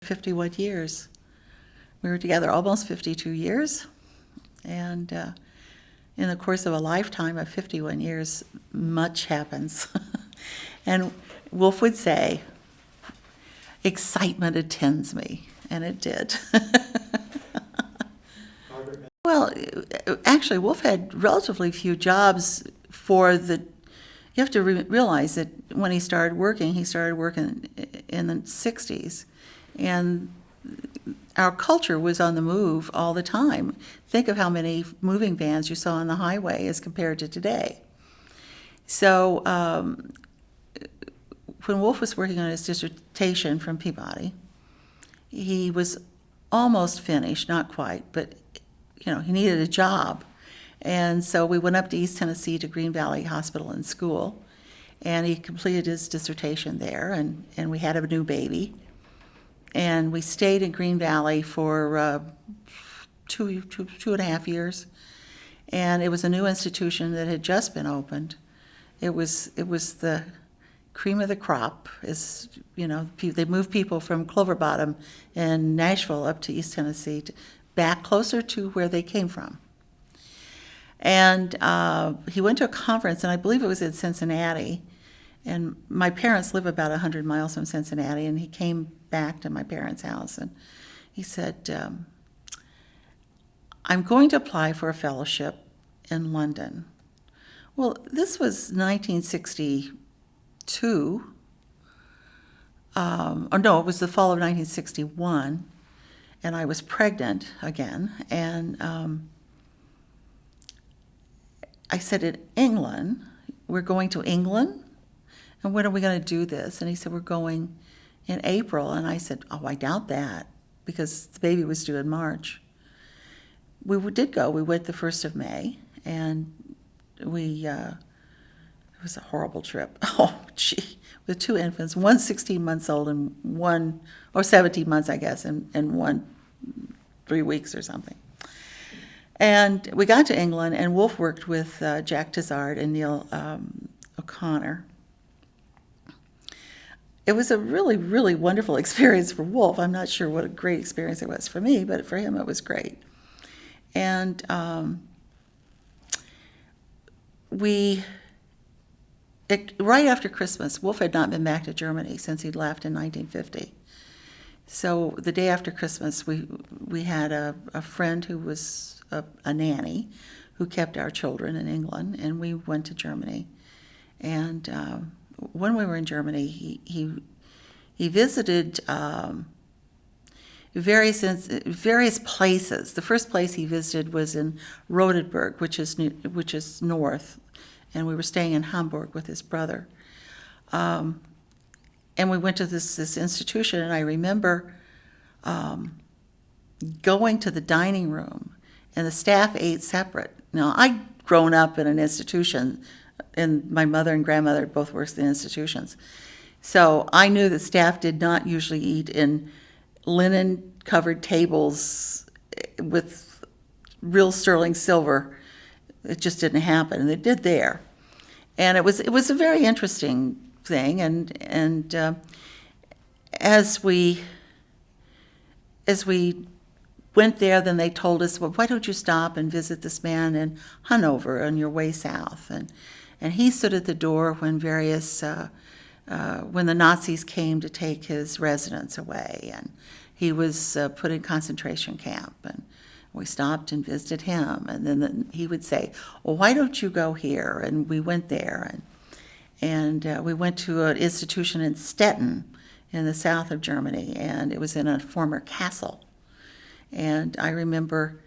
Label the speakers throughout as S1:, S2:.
S1: 51 years. We were together almost 52 years, and in the course of a lifetime of 51 years, much happens. And Wolf would say, excitement attends me, and it did. Well, actually, Wolf had relatively few jobs you have to realize that when he started working in the 60s, and our culture was on the move all the time. Think of how many moving vans you saw on the highway as compared to today. So when Wolf was working on his dissertation from Peabody, he was almost finished, not quite, but he needed a job. And so we went up to East Tennessee to Green Valley Hospital and School, and he completed his dissertation there, and we had a new baby. And we stayed in Green Valley for two and a half years, and it was a new institution that had just been opened. It was the cream of the crop. They moved people from Clover Bottom and Nashville up to East Tennessee, back closer to where they came from. And he went to a conference, and I believe it was in Cincinnati. And my parents live about 100 miles from Cincinnati, and he came back to my parents' house, and he said, I'm going to apply for a fellowship in London. Well, this was 1962. Or no, it was the fall of 1961, and I was pregnant again, and I said, in England, we're going to England? And when are we going to do this? And he said, we're going in April. And I said, oh, I doubt that, because the baby was due in March. We did go. We went the 1st of May, and it was a horrible trip. Oh, gee, with 2 infants, one 16 months old and one, or 17 months, I guess, and one 3 weeks or something. And we got to England, and Wolf worked with Jack Tizard and Neil O'Connor. It was a really, really wonderful experience for Wolf. I'm not sure what a great experience it was for me, but for him it was great. And right after Christmas, Wolf had not been back to Germany since he'd left in 1950. So the day after Christmas, we had a friend who was a nanny who kept our children in England, and we went to Germany. And when we were in Germany, he visited various places. The first place he visited was in Rotenburg, which is north, and we were staying in Hamburg with his brother. And we went to this institution, and I remember going to the dining room, and the staff ate separate. Now, I'd grown up in an institution, and my mother and grandmother both worked in institutions. So I knew that staff did not usually eat in linen-covered tables with real sterling silver. It just didn't happen, and it did there. And it was a very interesting thing, and as we went there, then they told us, well, why don't you stop and visit this man in Hanover on your way south? And he stood at the door when when the Nazis came to take his residence away, and he was put in concentration camp, and we stopped and visited him, and then he would say, well, why don't you go here? And we went there, and we went to an institution in Stettin in the south of Germany, and it was in a former castle. And I remember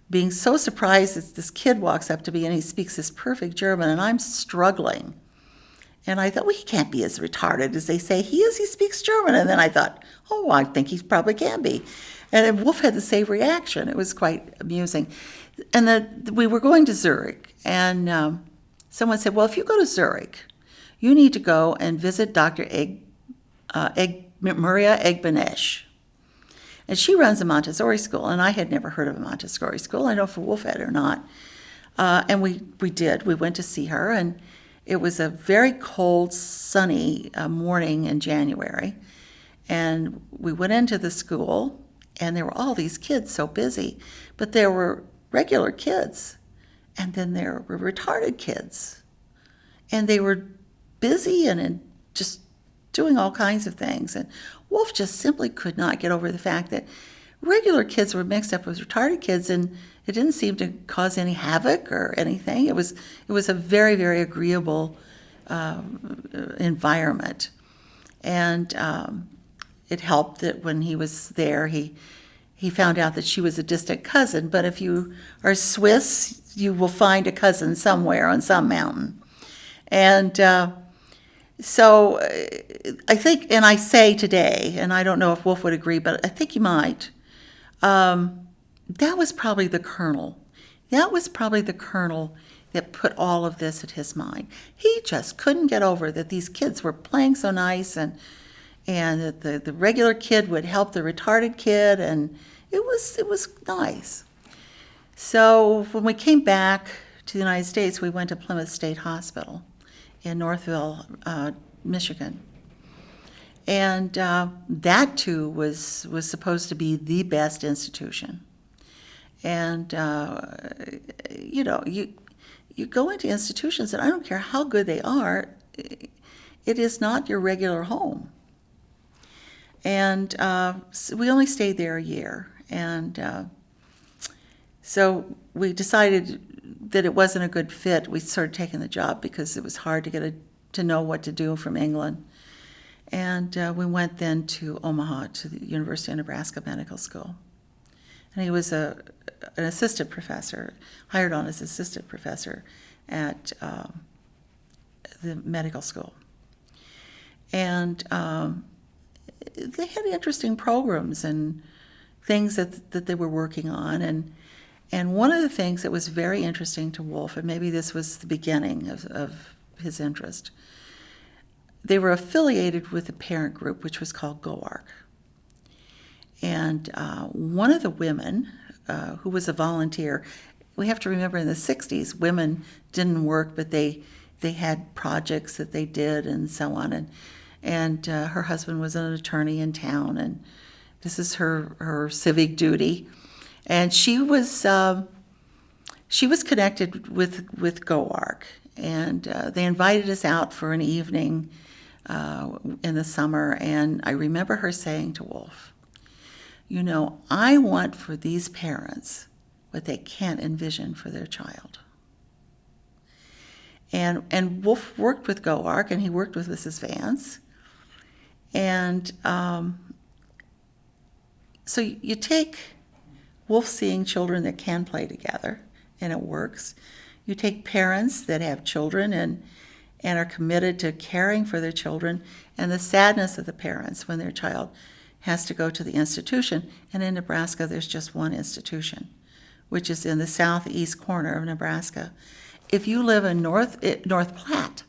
S1: being so surprised as this kid walks up to me and he speaks this perfect German, and I'm struggling. And I thought, well, he can't be as retarded as they say he is. He speaks German. And then I thought, oh, I think he probably can be. And then Wolf had the same reaction. It was quite amusing. And we were going to Zurich, and someone said, well, if you go to Zurich, you need to go and visit Dr. Maria Egbenesh. And she runs a Montessori school, and I had never heard of a Montessori school. I don't know if Wolf had or not. And we did. We went to see her, and it was a very cold, sunny morning in January. And we went into the school, and there were all these kids so busy, but there were regular kids, and then there were retarded kids, and they were busy and just doing all kinds of things. And Wolf just simply could not get over the fact that regular kids were mixed up with retarded kids, and it didn't seem to cause any havoc or anything. It was a very, very agreeable environment. And it helped that when he was there, he found out that she was a distant cousin. But if you are Swiss, you will find a cousin somewhere on some mountain. And so I think, and I say today, and I don't know if Wolf would agree, but I think he might, that was probably the kernel. That was probably the kernel that put all of this at his mind. He just couldn't get over that these kids were playing so nice, and that the regular kid would help the retarded kid, and it was nice. So when we came back to the United States, we went to Plymouth State Hospital in Northville, Michigan. And that too was supposed to be the best institution. And you go into institutions, and I don't care how good they are, it is not your regular home. And so we only stayed there a year. And so we decided that it wasn't a good fit. We started taking the job because it was hard to know what to do from England. And we went then to Omaha, to the University of Nebraska Medical School. And he was an assistant professor, hired on as assistant professor at the medical school. And they had interesting programs and things that they were working on. And one of the things that was very interesting to Wolf, and maybe this was the beginning of his interest, they were affiliated with a parent group which was called GoArk. And one of the women who was a volunteer, we have to remember in the 60s, women didn't work, but they had projects that they did and so on. And her husband was an attorney in town, and this is her civic duty. And she was connected with GoArk, and they invited us out for an evening in the summer. And I remember her saying to Wolf, I want for these parents what they can't envision for their child. And Wolf worked with GoArk, and he worked with Mrs. Vance. And so you take Wolf seeing children that can play together, and it works. You take parents that have children and are committed to caring for their children, and the sadness of the parents when their child has to go to the institution. And in Nebraska, there's just one institution, which is in the southeast corner of Nebraska. If you live in North Platte,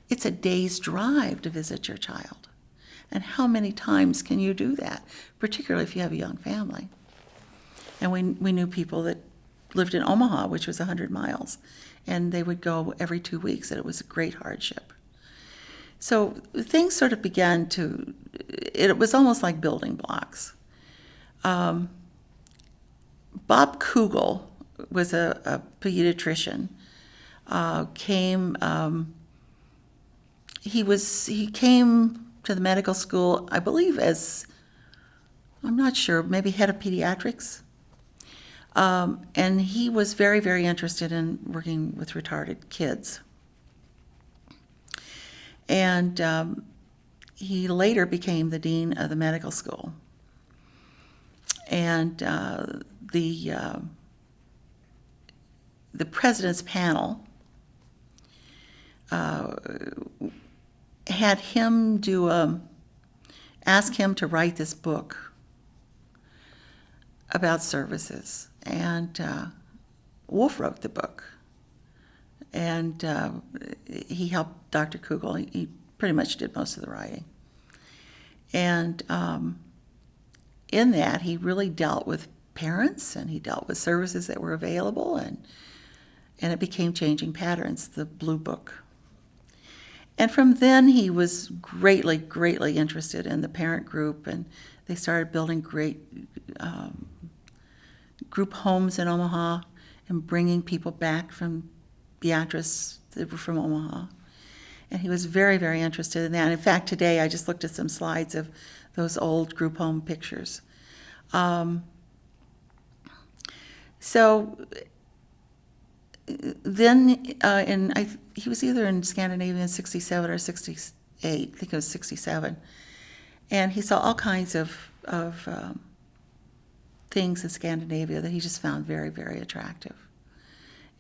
S1: it's a day's drive to visit your child. And how many times can you do that, particularly if you have a young family? And we knew people that lived in Omaha, which was 100 miles, and they would go every 2 weeks, and it was a great hardship. So things sort of began it was almost like building blocks. Bob Kugel was a pediatrician. He came to the medical school, I believe, as, I'm not sure, maybe head of pediatrics. And he was very, very interested in working with retarded kids. And he later became the dean of the medical school. And the president's panel had him ask him to write this book about services. And Wolf wrote the book. And he helped Dr. Kugel. He pretty much did most of the writing. And in that, he really dealt with parents, and he dealt with services that were available, and it became Changing Patterns, the blue book. And from then he was greatly, greatly interested in the parent group, and they started building great group homes in Omaha and bringing people back from Beatrice that were from Omaha. And he was very, very interested in that. And in fact, today I just looked at some slides of those old group home pictures. So then he was either in Scandinavia in 67 or 68, I think it was 67. And he saw all kinds of things in Scandinavia that he just found very, very attractive.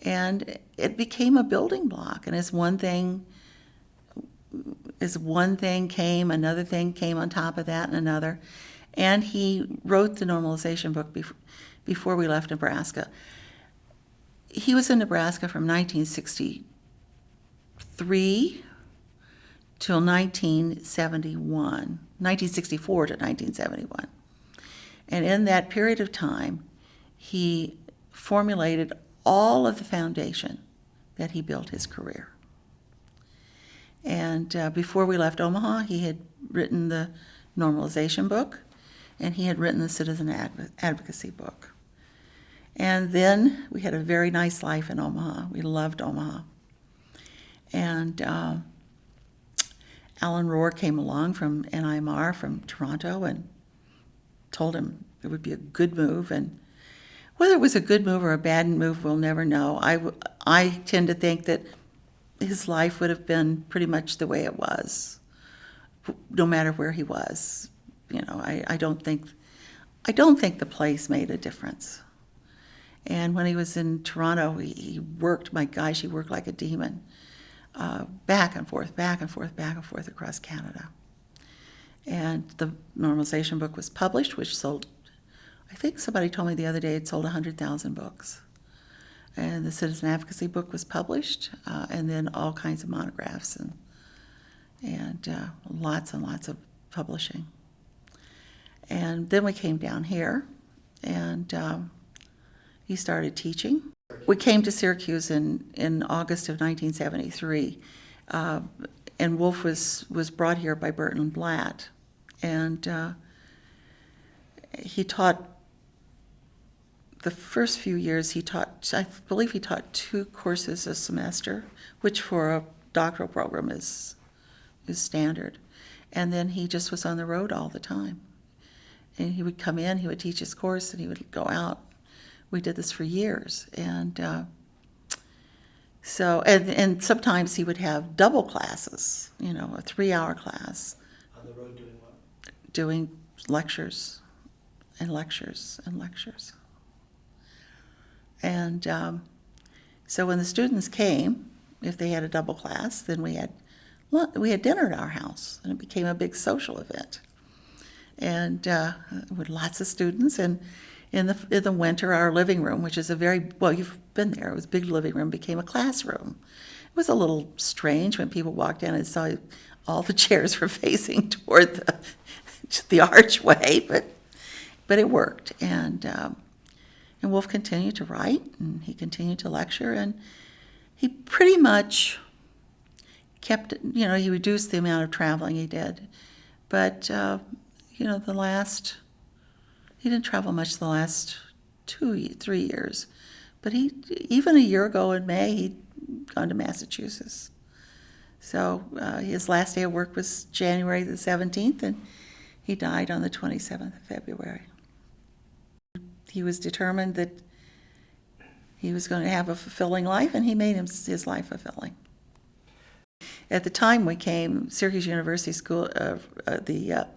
S1: And it became a building block. And as one thing came, another thing came on top of that and another. And he wrote the normalization book before we left Nebraska. He was in Nebraska from 1963 till 1964 to 1971. And in that period of time, he formulated all of the foundation that he built his career. And before we left Omaha, he had written the normalization book, and he had written the citizen advocacy book. And then we had a very nice life in Omaha. We loved Omaha. And Alan Rohr came along from NIMR from Toronto and told him it would be a good move. And whether it was a good move or a bad move, we'll never know. I tend to think that his life would have been pretty much the way it was, no matter where he was. You know, I don't think the place made a difference. And when he was in Toronto, he worked, my gosh, he worked like a demon, back and forth, back and forth, back and forth across Canada. And the normalization book was published, which sold, I think somebody told me the other day it sold 100,000 books. And the citizen advocacy book was published, and then all kinds of monographs and lots and lots of publishing. And then we came down here, and he started teaching. We came to Syracuse in August of 1973, and Wolf was brought here by Burton Blatt, and he taught. The first few years I believe he taught 2 courses a semester, which for a doctoral program is standard. And then he just was on the road all the time. And he would come in, he would teach his course, and he would go out. We did this for years. And and sometimes he would have double classes, you know, a 3-hour class.
S2: On the road doing what?
S1: Doing lectures and lectures and lectures. And so when the students came, if they had a double class, then we had dinner at our house, and it became a big social event. And with lots of students, and in the winter, our living room, which is you've been there, it was a big living room, became a classroom. It was a little strange when people walked in and saw all the chairs were facing toward the archway, but it worked. And Wolf continued to write, and he continued to lecture, and he pretty much kept, he reduced the amount of traveling he did. But, he didn't travel much the last 3 years. But even a year ago in May, he'd gone to Massachusetts. So his last day of work was January the 17th, and he died on the 27th of February. He was determined that he was going to have a fulfilling life, and he made his life fulfilling. At the time we came, Syracuse University School, the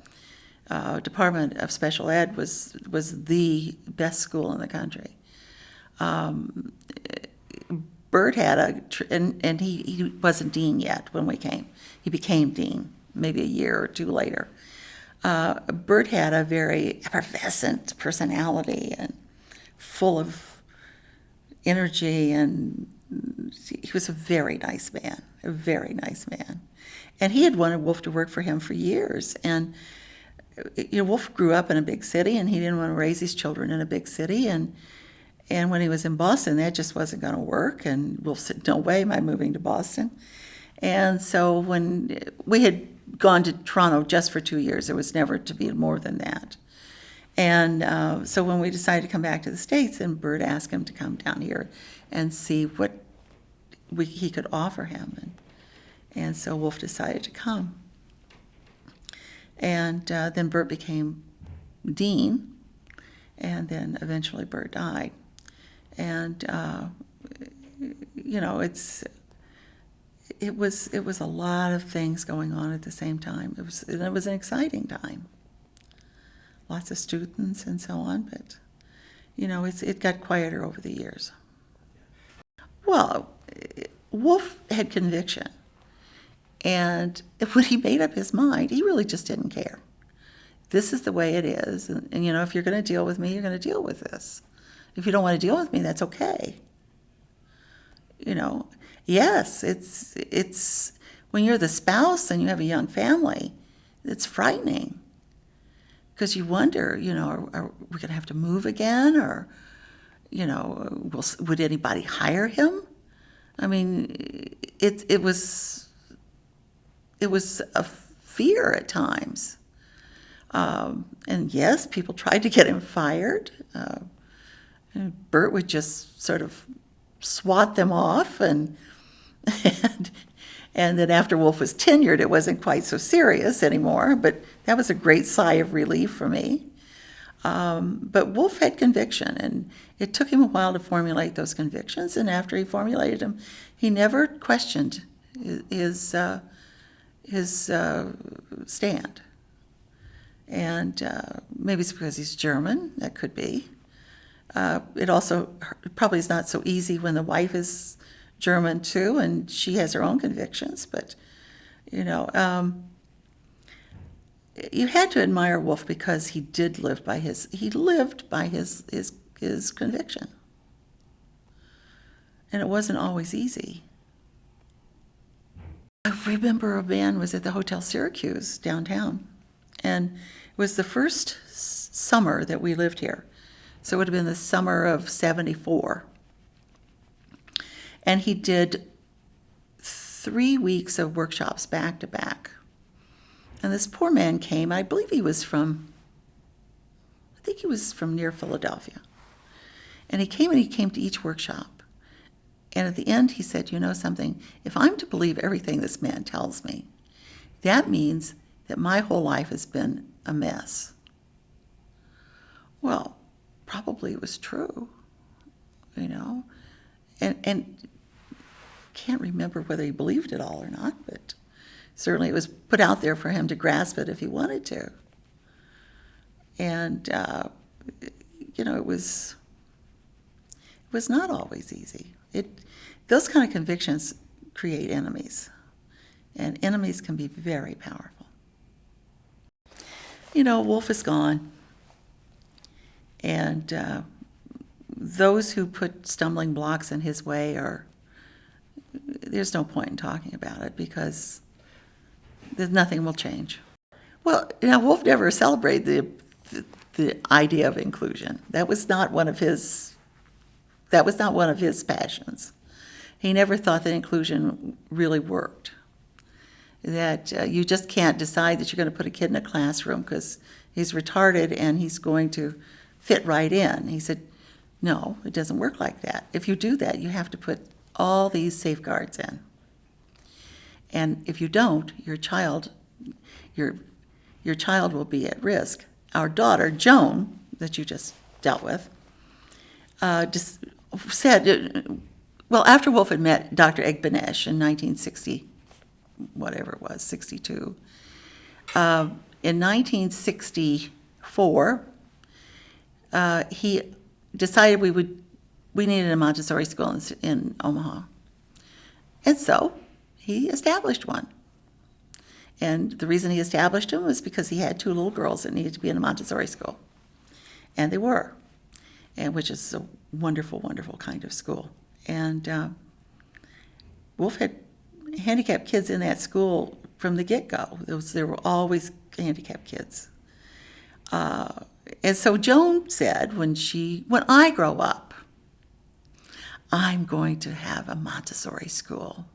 S1: Department of Special Ed was the best school in the country. Bert had and he wasn't dean yet when we came. He became dean maybe a year or 2 later. Bert had a very effervescent personality and full of energy, and he was a very nice man, And he had wanted Wolf to work for him for years. And Wolf grew up in a big city, and he didn't want to raise his children in a big city. And when he was in Boston, that just wasn't going to work. And Wolf said, "No way am I moving to Boston." And so when we had gone to Toronto just for 2 years, there was never to be more than that. And so when we decided to come back to the States, and Bert asked him to come down here and see what he could offer him. And so Wolf decided to come. And then Bert became dean, and then eventually Bert died. And, it was a lot of things going on at the same time. It was an exciting time. Lots of students and so on, but, it got quieter over the years. Well, Wolf had conviction. And when he made up his mind, he really just didn't care. This is the way it is. And if you're going to deal with me, you're going to deal with this. If you don't want to deal with me, that's okay. Yes, it's when you're the spouse and you have a young family, it's frightening. Because you wonder, are we going to have to move again? Or, would anybody hire him? I mean, it was a fear at times. And yes, people tried to get him fired. And Bert would just sort of swat them off, and then after Wolf was tenured, it wasn't quite so serious anymore. But that was a great sigh of relief for me. But Wolf had conviction, and it took him a while to formulate those convictions. And after he formulated them, he never questioned his stand. And maybe it's because he's German. That could be. It also probably is not so easy when the wife is German too, and she has her own convictions. But you had to admire Wolf because he lived by his conviction, and it wasn't always easy. I remember a band was at the Hotel Syracuse downtown, and it was the first summer that we lived here. So it would have been the summer of '74. And he did 3 weeks of workshops back to back. And this poor man came, I believe he was from near Philadelphia. And he came to each workshop. And at the end he said, something, if I'm to believe everything this man tells me, that means that my whole life has been a mess. Well, probably it was true, and can't remember whether he believed it all or not, but certainly it was put out there for him to grasp it if he wanted to. And, it was not always easy. Those kind of convictions create enemies, and enemies can be very powerful. Wolf is gone. And those who put stumbling blocks in his way there's no point in talking about it because nothing will change. Well, Wolf never celebrated the idea of inclusion. That was not one of his passions. He never thought that inclusion really worked. That you just can't decide that you're going to put a kid in a classroom because he's retarded and he's going to fit right in. He said, no, it doesn't work like that. If you do that, you have to put all these safeguards in. And if you don't, your child will be at risk. Our daughter, Joan, that you just dealt with, just said, after Wolf had met Dr. Egbenesh in 1960, whatever it was, 62, in 1964, he decided we needed a Montessori school in Omaha. And so he established one. And the reason he established them was because he had 2 little girls that needed to be in a Montessori school. And they were, which is a wonderful, wonderful kind of school. And Wolf had handicapped kids in that school from the get-go. There were always handicapped kids. And so Joan said, when I grow up, I'm going to have a Montessori school.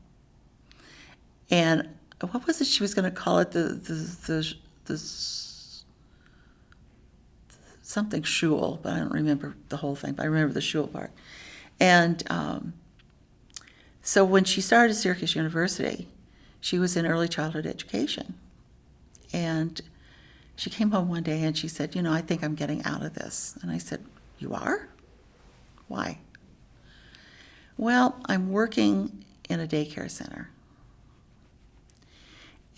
S1: And what was it she was going to call it? The something shul, but I don't remember the whole thing, but I remember the shul part. And so when she started Syracuse University, she was in early childhood education. And she came home one day and she said, I think I'm getting out of this. And I said, you are? Why? Well, I'm working in a daycare center.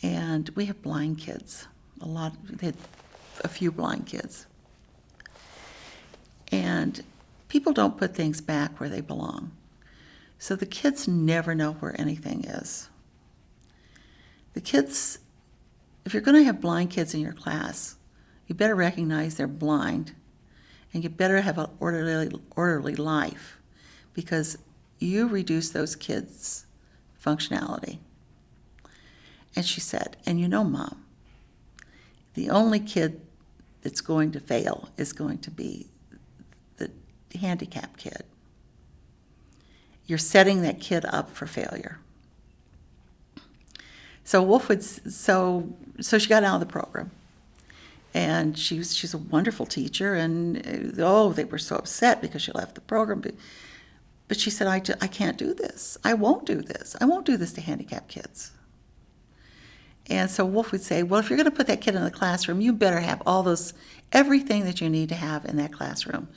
S1: And we have blind kids. They had a few blind kids. And people don't put things back where they belong. So the kids never know where anything is. The kids, if you're going to have blind kids in your class, you better recognize they're blind, and you better have an orderly life, because you reduce those kids' functionality. And she said, Mom, the only kid that's going to fail is going to be the handicapped kid. You're setting that kid up for failure. So so she got out of the program, and she's a wonderful teacher, and they were so upset because she left the program. But she said, I can't do this. I won't do this. I won't do this to handicapped kids. And so Wolf would say, well, if you're going to put that kid in the classroom, you better have everything that you need to have in that classroom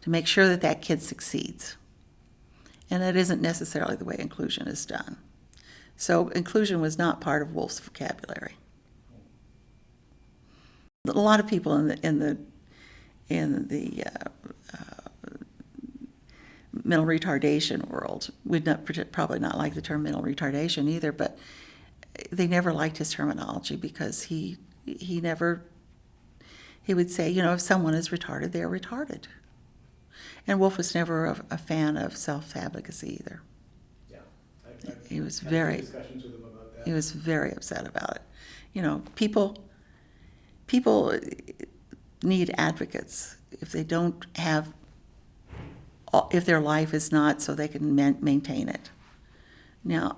S1: to make sure that that kid succeeds. And that isn't necessarily the way inclusion is done. So inclusion was not part of Wolf's vocabulary. A lot of people in the mental retardation world would probably not like the term mental retardation either, but they never liked his terminology because he would say, if someone is retarded, they're retarded. And Wolf was never a fan of self-advocacy either.
S2: Yeah,
S1: He was
S2: I've
S1: very
S2: had discussions with him about that.
S1: He was very upset about it. People need advocates. If they don't have, if their life is not so they can maintain it. Now,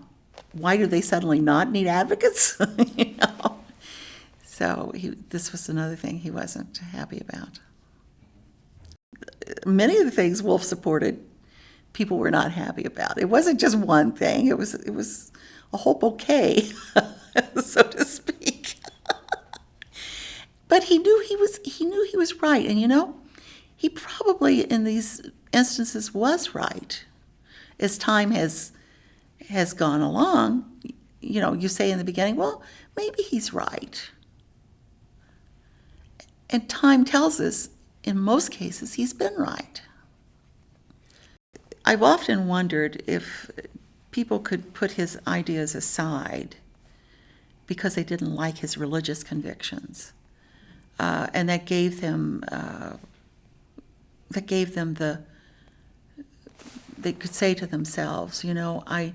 S1: why do they suddenly not need advocates? So this was another thing he wasn't happy about. Many of the things Wolf supported, people were not happy about. It wasn't just one thing. It was a whole bouquet, so to speak. But he knew he was right, and he probably in these instances was right. As time has gone along, you say in the beginning, well, maybe he's right. And time tells us, in most cases, he's been right. I've often wondered if people could put his ideas aside because they didn't like his religious convictions. And that gave them they could say to themselves, I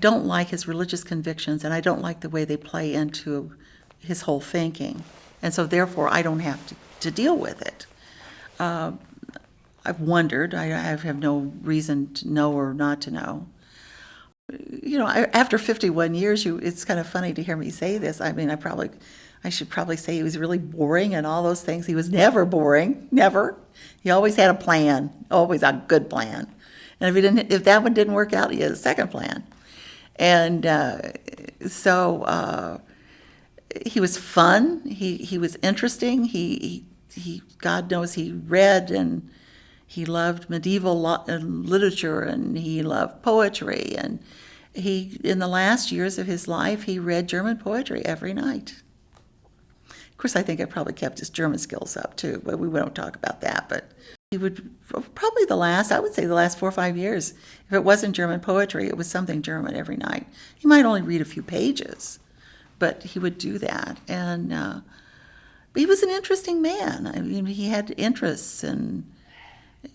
S1: don't like his religious convictions, and I don't like the way they play into his whole thinking. And so therefore I don't have to deal with it. I've wondered, I have no reason to know or not to know. After 51 years, it's kind of funny to hear me say this. I mean, I should probably say he was really boring and all those things. He was never boring, never. He always had a plan, always a good plan. And if that one didn't work out, he had a second plan. And so he was fun. He was interesting. He God knows he read, and he loved medieval literature, and he loved poetry. And in the last years of his life, he read German poetry every night. Of course, I think I probably kept his German skills up too, but we won't talk about that. But he would probably the last 4 or 5 years, if it wasn't German poetry, it was something German every night. He might only read a few pages, but he would do that. And he was an interesting man. I mean, he had interests, and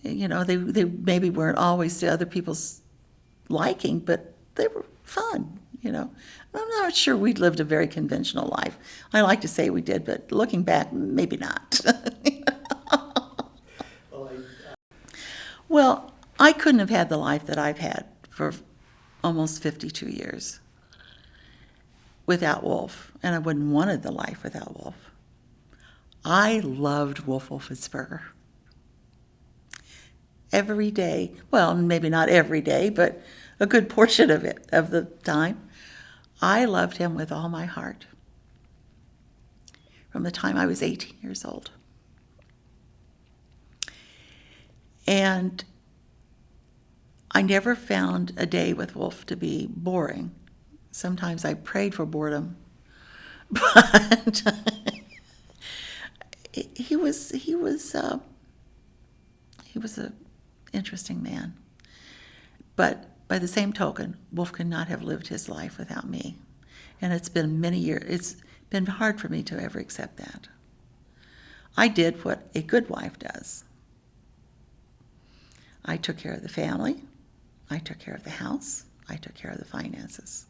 S1: they maybe weren't always to other people's liking, but they were fun. I'm not sure we lived a very conventional life. I like to say we did, but looking back, maybe not. Well, I couldn't have had the life that I've had for almost 52 years. without Wolf, and I wouldn't wanted the life without Wolf. I loved Wolf Wolfensberger. Every day, well, maybe not every day, but a good portion of it, of the time, I loved him with all my heart. From the time I was 18 years old. And I never found a day with Wolf to be boring. Sometimes I prayed for boredom, but he was an interesting man. But by the same token, Wolf could not have lived his life without me. And it's been many years. It's been hard for me to ever accept that. I did what a good wife does. I took care of the family. I took care of the house. I took care of the finances.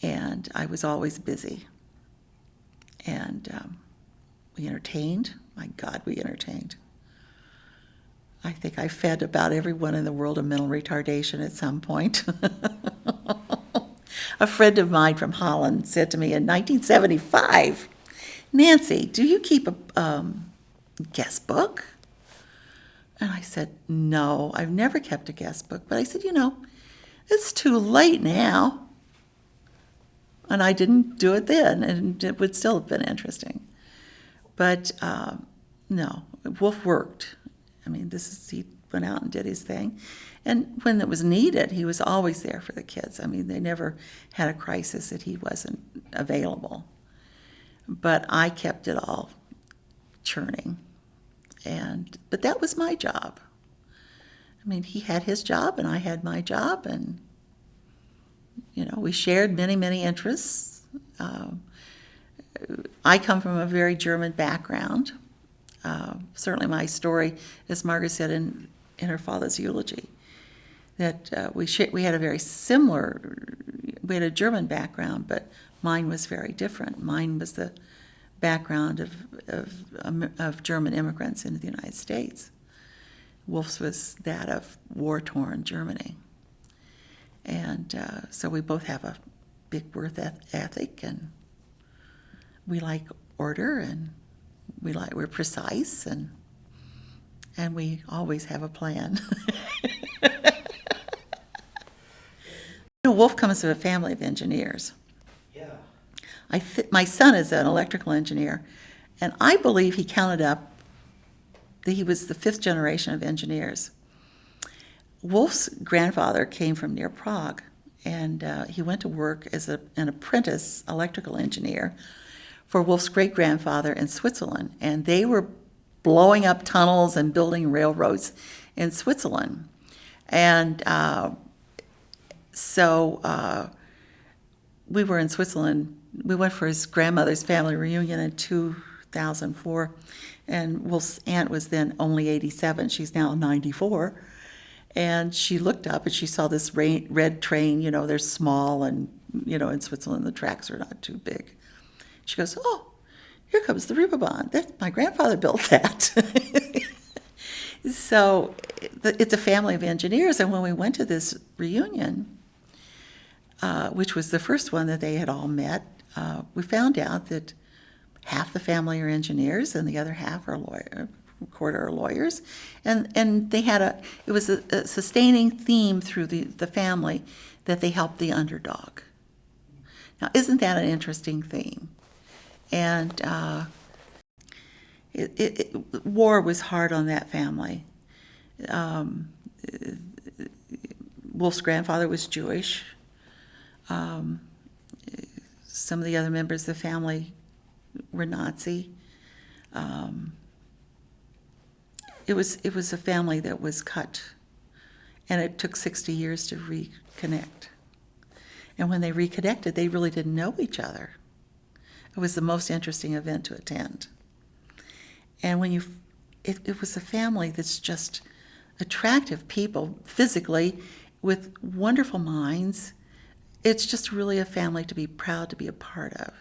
S1: And I was always busy. And we entertained. My God, we entertained. I think I fed about everyone in the world of mental retardation at some point. A friend of mine from Holland said to me in 1975, "Nancy, do you keep a guest book?" And I said, "No, I've never kept a guest book." But I said, it's too late now. And I didn't do it then, and it would still have been interesting. But no, Wolf worked. I mean, he went out and did his thing. And when it was needed, he was always there for the kids. I mean, they never had a crisis that he wasn't available. But I kept it all churning. But that was my job. I mean, he had his job and I had my job, and we shared many, many interests. I come from a very German background. Certainly my story, as Margaret said in her father's eulogy, that we had a very similar, we had a German background, but mine was very different. Mine was the background of German immigrants into the United States. Wolf's was that of war-torn Germany. And so we both have a big work ethic, and we like order, and we're precise, and we always have a plan. Wolf comes from a family of engineers.
S2: Yeah.
S1: My son is an electrical engineer, and I believe he counted up that he was the 5th generation of engineers. Wolf's grandfather came from near Prague, and he went to work as an apprentice electrical engineer for Wolf's great-grandfather in Switzerland, and they were blowing up tunnels and building railroads in Switzerland. And so we were in Switzerland. We went for his grandmother's family reunion in 2004, and Wolf's aunt was then only 87. She's now 94. And she looked up and she saw this red train. They're small, and, in Switzerland the tracks are not too big. She goes, "Oh, here comes the Reeperbahn. My grandfather built that." So it's a family of engineers, and when we went to this reunion, which was the first one that they had all met, we found out that half the family are engineers and the other half are quarter are lawyers, and they had it was a sustaining theme through the family that they helped the underdog. Now, isn't that an interesting theme? And war was hard on that family. Wolf's grandfather was Jewish. Some of the other members of the family were Nazi. It was a family that was cut, and it took 60 years to reconnect. And when they reconnected, they really didn't know each other. It was the most interesting event to attend. And when it was a family that's just attractive people physically with wonderful minds. It's just really a family to be proud to be a part of.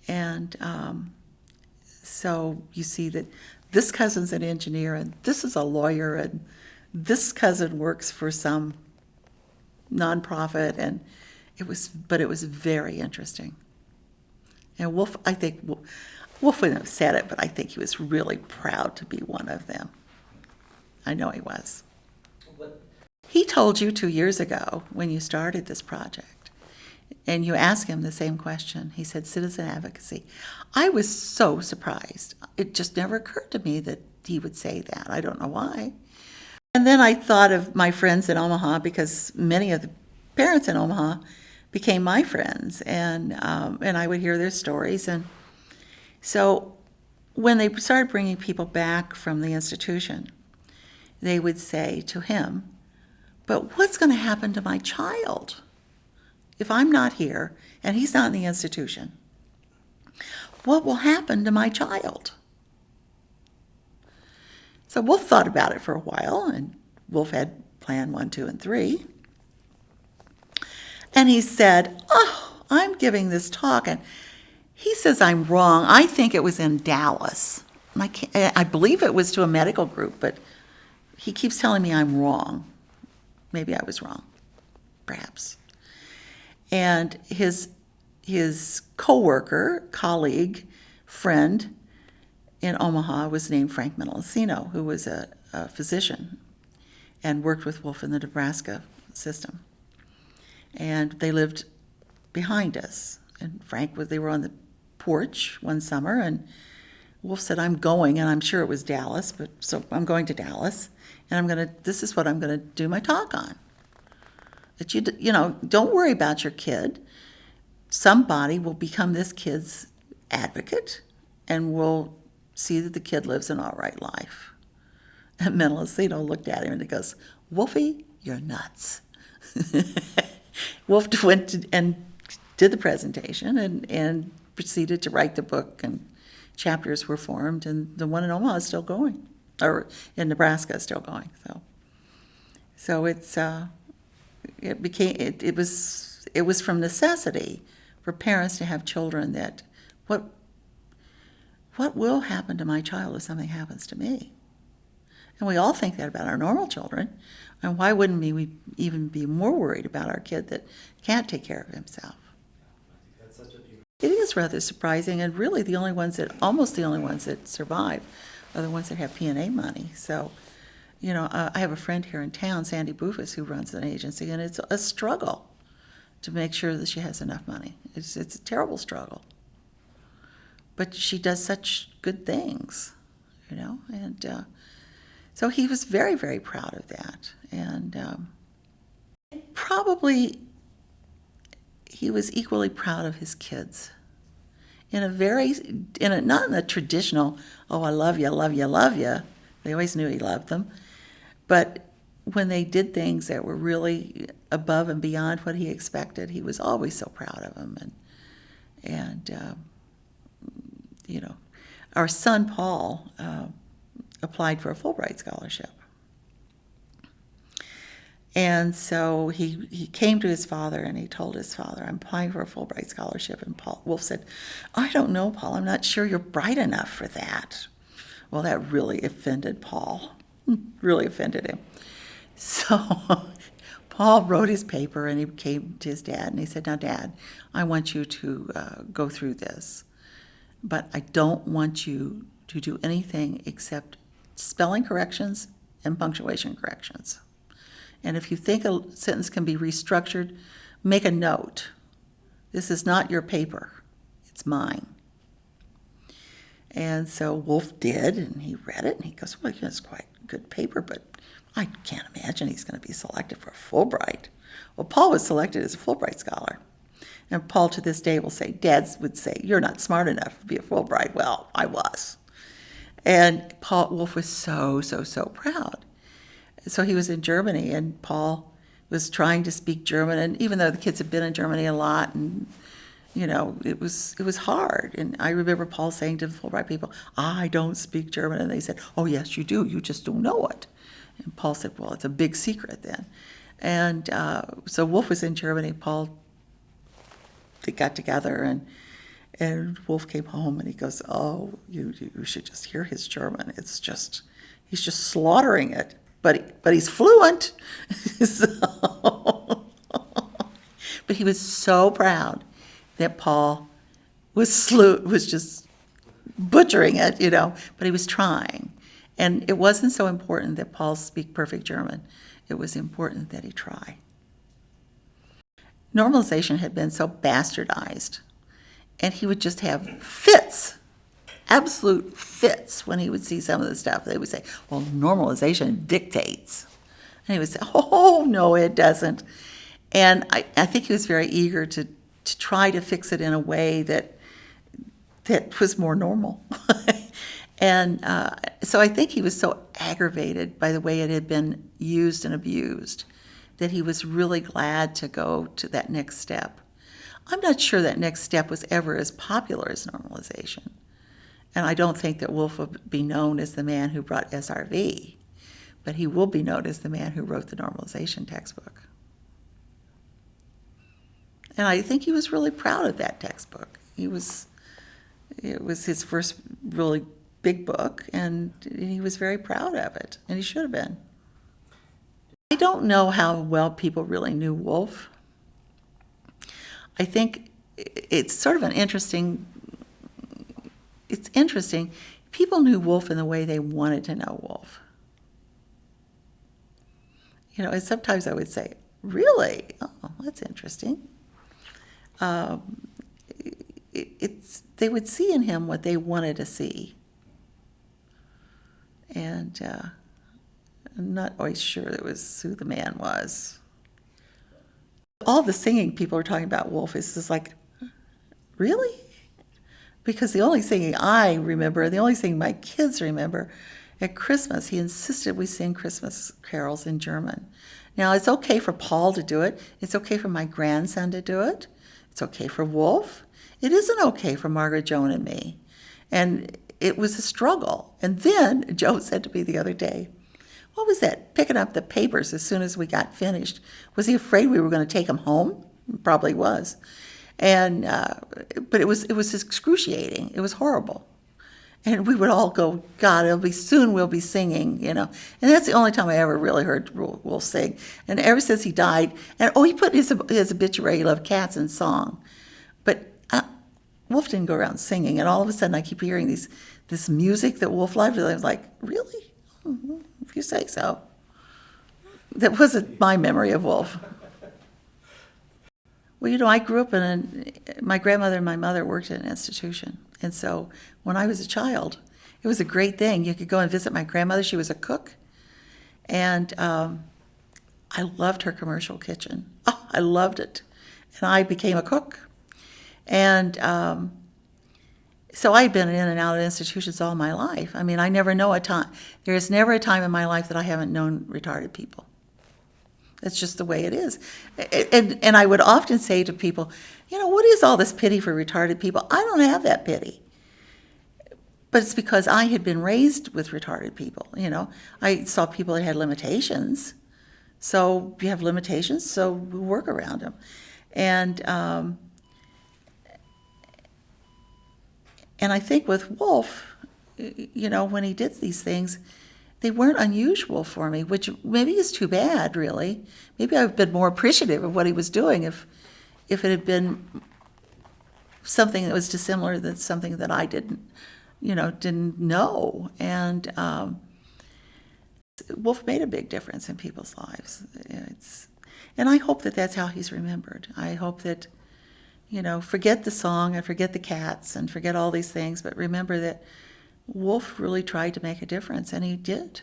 S1: And so you see that this cousin's an engineer, and this is a lawyer, and this cousin works for some nonprofit, and But it was very interesting. And Wolf, I think, Wolf wouldn't have said it, but I think he was really proud to be one of them. I know he was.
S2: What?
S1: He told you 2 years ago when you started this project, and you asked him the same question. He said, citizen advocacy. I was so surprised. It just never occurred to me that he would say that. I don't know why. And then I thought of my friends in Omaha, because many of the parents in Omaha became my friends, and I would hear their stories. And so when they started bringing people back from the institution, they would say to him, but what's going to happen to my child if I'm not here and he's not in the institution? What will happen to my child? So Wolf thought about it for a while, and Wolf had plan 1, 2, and 3. And he said, oh, I'm giving this talk, and he says I'm wrong. I think it was in Dallas. I believe it was to a medical group, but he keeps telling me I'm wrong. Maybe I was wrong, perhaps. And his coworker, colleague, friend in Omaha was named Frank Mendelcino, who was a physician and worked with Wolf in the Nebraska system. And they lived behind us. And they were on the porch one summer, and Wolf said, I'm going, and I'm sure it was Dallas, but so I'm going to Dallas, and this is what I'm going to do my talk on. That don't worry about your kid. Somebody will become this kid's advocate, and will see that the kid lives an all right life. And Mendelcino looked at him and he goes, Wolfie, you're nuts. Wolf went and did the presentation and proceeded to write the book, and chapters were formed, and the one in Omaha is still going, or in Nebraska is still going. So it was from necessity for parents to have children that what will happen to my child if something happens to me? And we all think that about our normal children. And why wouldn't we even be more worried about our kid that can't take care of himself?
S2: That's such a beautiful.
S1: It is rather surprising, and really almost the only ones that survive are the ones that have PNA money. So, I have a friend here in town, Sandy Bufus, who runs an agency, and it's a struggle to make sure that she has enough money. It's a terrible struggle. But she does such good things, and so he was very, very proud of that. And probably he was equally proud of his kids not in a traditional, oh, I love you, love you, love you. They always knew he loved them. But when they did things that were really above and beyond what he expected, he was always so proud of them. And our son, Paul, applied for a Fulbright Scholarship. And so he came to his father and he told his father, I'm applying for a Fulbright Scholarship. And Wolf said, I don't know, Paul, I'm not sure you're bright enough for that. Well, that really offended Paul, really offended him. So Paul wrote his paper and he came to his dad and he said, now, Dad, I want you to go through this, but I don't want you to do anything except spelling corrections and punctuation corrections. And if you think a sentence can be restructured, make a note. This is not your paper, it's mine. And so Wolf did, and he read it, and he goes, well, it's quite a good paper, but I can't imagine he's going to be selected for a Fulbright. Well, Paul was selected as a Fulbright scholar. And Paul to this day will say, Dads would say, you're not smart enough to be a Fulbright. Well, I was. And Wolf was so, so, so proud. So he was in Germany, and Paul was trying to speak German, and even though the kids had been in Germany a lot, and it was hard. And I remember Paul saying to the Fulbright people, I don't speak German, and they said, oh yes, you do, you just don't know it. And Paul said, well, it's a big secret then. And so Wolf was in Germany. They got together, and Wolf came home, and he goes, oh, you should just hear his German. He's just slaughtering it. But he's fluent. So, But he was so proud that Paul was just butchering it, but he was trying. And it wasn't so important that Paul speak perfect German. It was important that he try. Normalization had been so bastardized, and he would just have fits, absolute fits when he would see some of the stuff. They would say, well, normalization dictates. And he would say, oh, no, it doesn't. And I think he was very eager to try to fix it in a way that was more normal. And so I think he was so aggravated by the way it had been used and abused that he was really glad to go to that next step. I'm not sure that next step was ever as popular as normalization. And I don't think that Wolf will be known as the man who brought SRV, but he will be known as the man who wrote the normalization textbook. And I think he was really proud of that textbook. It was his first really big book, and he was very proud of it, and he should have been. I don't know how well people really knew Wolf. I think it's sort of it's interesting. People knew Wolf in the way they wanted to know Wolf. And sometimes I would say, really? Oh, that's interesting. They would see in him what they wanted to see. And I'm not always sure it was who the man was. All the singing people are talking about Wolf is just like, really? Because the only singing I remember, the only singing my kids remember, at Christmas, he insisted we sing Christmas carols in German. Now, it's okay for Paul to do it. It's okay for my grandson to do it. It's okay for Wolf. It isn't okay for Margaret, Joan, and me. And it was a struggle. And then Joe said to me the other day, what was that? Picking up the papers as soon as we got finished. Was he afraid we were going to take him home? Probably was. And but it was excruciating. It was horrible. And we would all go, God, we'll be singing, And that's the only time I ever really heard Wolf sing. And ever since he died, and he put his obituary, he loved cats and song. But Wolf didn't go around singing. And all of a sudden I keep hearing this music that Wolf loved. And I was like, really? Mm-hmm, if you say so. That wasn't my memory of Wolf. Well, I grew up my grandmother and my mother worked in an institution. And so when I was a child, it was a great thing. You could go and visit my grandmother. She was a cook. And I loved her commercial kitchen. Oh, I loved it. And I became a cook. And so I've been in and out of institutions all my life. I mean, I never know a time. There is never a time in my life that I haven't known retarded people. That's just the way it is. And I would often say to people, what is all this pity for retarded people? I don't have that pity. But it's because I had been raised with retarded people, I saw people that had limitations. So you have limitations, so we work around them. And I think with Wolf, when he did these things, they weren't unusual for me, which maybe is too bad, really. Maybe I've been more appreciative of what he was doing if it had been something that was dissimilar than something that I didn't know. And Wolf made a big difference in people's lives. And I hope that that's how he's remembered. I hope that, forget the song and forget the cats and forget all these things, but remember that Wolf really tried to make a difference, and he did.